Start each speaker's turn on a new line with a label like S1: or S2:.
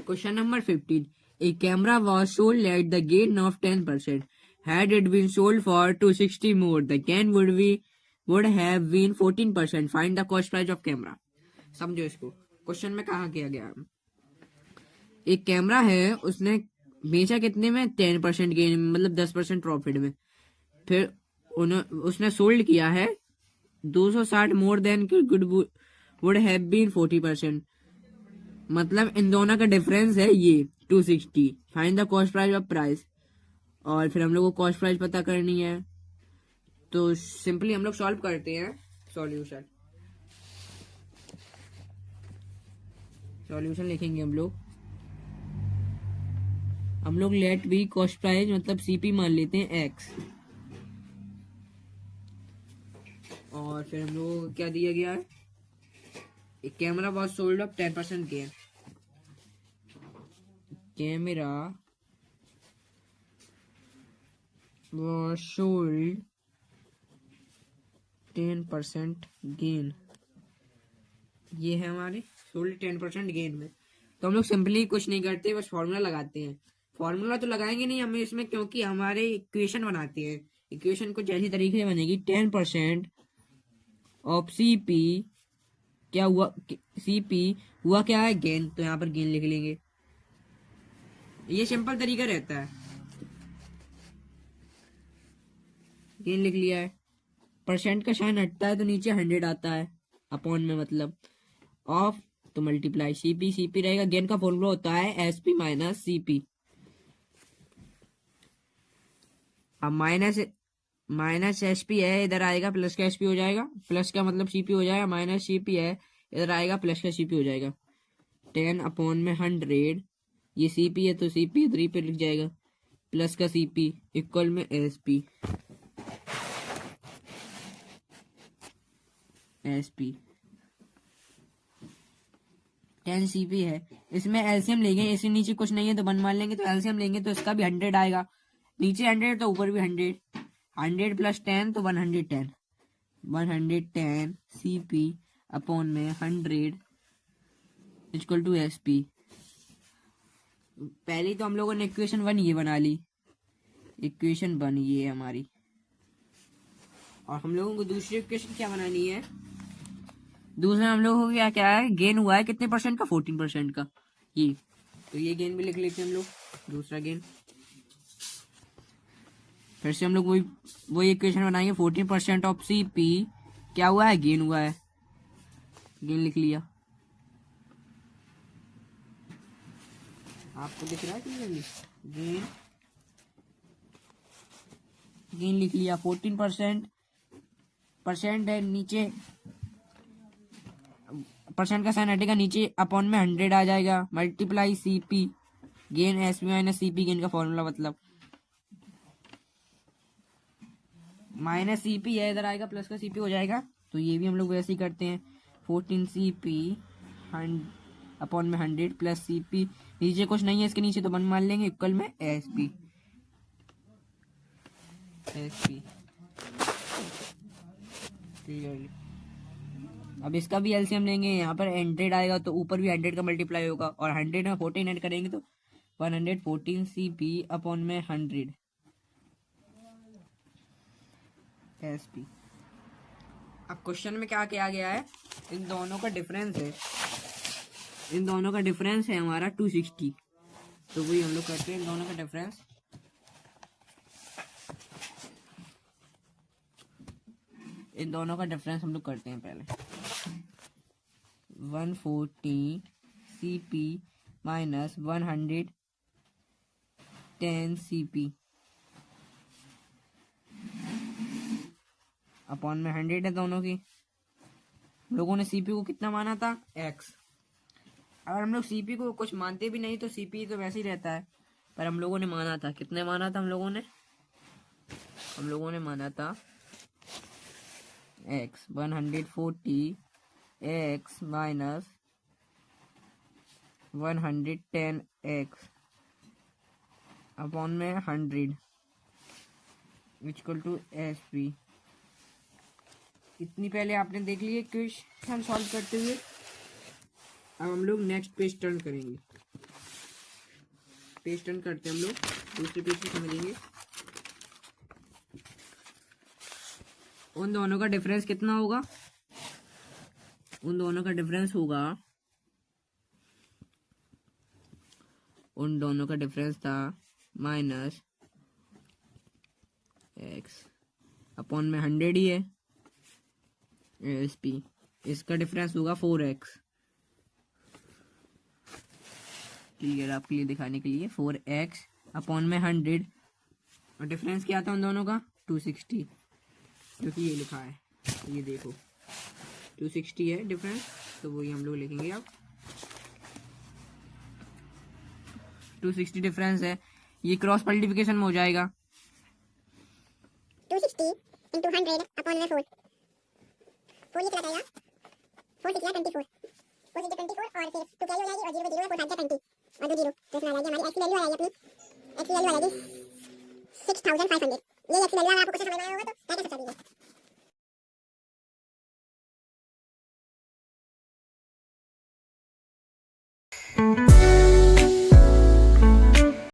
S1: Question number 15. A camera was sold at the gain of 10%. Had it been sold for 260 more, the gain would have been 14%. Find the cost price of camera. समझो इसको, question में कहा किया गया, एक camera है, उसने बेचा कितने में, 10% गेन, मतलब 10% प्रॉफिट में। फिर उसने सोल्ड किया है 260 more than good would have been 40%, मतलब इन दोनों का डिफरेंस है ये 260। Find the cost price of price. और फिर हम लोग को कॉस्ट प्राइस पता करनी है, तो सिंपली हम लोग सॉल्व करते हैं। सॉल्यूशन लिखेंगे हम लोग लेट बी कॉस्ट प्राइस मतलब सीपी मान लेते हैं एक्स, और फिर हम लोग को क्या दिया गया है, एक camera was sold off 10% gain. Camera was sold 10% gain, ये है हमारे सोल्ड 10% गेन में। तो हम लोग सिंपली कुछ नहीं करते, बस फॉर्मूला लगाते हैं। फॉर्मूला तो लगाएंगे नहीं हमें इसमें, क्योंकि हमारे इक्वेशन बनाते हैं। इक्वेशन कुछ ऐसी तरीके से बनेगी, 10% ऑफ सीपी, क्या हुआ, सीपी हुआ क्या है, गेन, तो यहाँ पर गेन लिख लेंगे। ये सिंपल तरीका रहता है, गेन लिख लिया है। परसेंट का साइन हटता है तो नीचे 100 आता है, अपॉन में मतलब ऑफ, तो मल्टीप्लाई सीपी रहेगा। गेन का फॉर्मूला होता है एसपी माइनस सीपी। अब माइनस एसपी है, इधर आएगा प्लस का एसपी हो जाएगा, प्लस का मतलब सीपी हो जाएगा, माइनस सीपी है, इधर आएगा प्लस का सीपी हो जाएगा। 10 अपॉन में 100, ये सीपी है तो सीपी 3 पे लिख जाएगा, प्लस का सीपी इक्वल में एसपी। 10 सीपी है, इसमें एलसीएम लेंगे, इसके नीचे कुछ नहीं है तो 1 मान लेंगे, तो एलसीएम लेंगे तो इसका भी 100 आएगा, नीचे 100 तो ऊपर भी 100, 100 प्लस 10 तो 110, 110 सीपी अपॉन में 100 इक्वल टू एसपी। पहले तो हम लोगों ने इक्वेशन 1 ये बना ली, इक्वेशन 1 ये हमारी, और हम लोगों को दूसरी इक्वेशन क्या बनानी है, दूसरा हम लोगों को क्या है, गेन हुआ है कितने परसेंट का, 14% का, ये, तो ये गेन भी लिख लेते हैं हम लोग, दूसरा गेन। फिर से हम लोग वही इक्वेशन बनाएंगे, 14% ऑफ सीपी क्या हुआ है, गेन हुआ है, गेन लिख लिया। आपको दिख रहा है क्लियरली, गेन लिख लिया। 14% है, नीचे परसेंट का साइन हटेगा, नीचे अपॉन में 100 आ जाएगा, multiply CP, gain SP minus CP, gain का फॉर्मूला मतलब माइनस सीपी है, इधर आएगा प्लस का सीपी हो जाएगा, तो ये भी हम लोग वैसे ही करते हैं। 14 सीपी अपॉन में 100 प्लस सीपी, नीचे कुछ नहीं है इसके नीचे तो 1 मान लेंगे, इक्वल में एसपी। क्लियरली अब इसका भी एलसीएम लेंगे, यहाँ पर 100 आएगा तो ऊपर भी 100 का मल्टीप्लाई होगा, और 100 में 14 ऐड करेंगे तो 114 सीपी अपॉन में 100 एसपी। अब क्वेश्चन में क्या किया गया है, इन दोनों का डिफरेंस है हमारा 260, तो वही हम लोग करते हैं, इन दोनों का डिफरेंस, हम लोग करते हैं पहले। 140 सीपी माइनस 110 सीपी अपॉन में 100 है दोनों की। लोगों ने सीपी को कितना माना था, एक्स। अगर हम लोग सीपी को कुछ मानते भी नहीं तो सीपी तो वैसे ही रहता है, पर हम लोगों ने माना था, कितने माना था हम लोगों ने माना था x, 140 x minus 110 x upon में 100 इक्वल टू एस पी। इतनी पहले आपने देख लिए क्वेश्चन सॉल्व करते हुए। अब हम लोग नेक्स्ट पेज टर्न करेंगे। पेज टर्न करते हैं हम लोग, दूसरे पेज पे समझेंगे। उन दोनों का डिफरेंस कितना होगा? उन दोनों का डिफरेंस होगा, उन दोनों का डिफरेंस था माइनस एक्स अपॉन में 100 ही है एस पी, इसका डिफरेंस होगा 4x। क्लियर आपके लिए दिखाने के लिए, 4x अपॉन में 100 और डिफरेंस क्या था उन दोनों का? 260, क्योंकि ये लिखा है, ये देखो 260 है डिफरेंस, तो वही हम लोग लिखेंगे अब 260 डिफरेंस है। ये क्रॉस मल्टीप्लिकेशन में हो जाएगा
S2: 260 इंटू 100 अपॉन में 4 ये चला जाएगा 4 6 24 4 6 24 और फिर 2 कैरी हो जाएगी और 0 0 है 4 5 20 और 2 0 तो इसमें आ जाएगी हमारी एक्स की वैल्यू आ जाएगी, अपनी एक्स की वैल्यू आ जाएगी 6500। ये एक्स की वैल्यू अगर आपको क्वेश्चन समझ में आया होगा तो टाइप कर सकते हैं।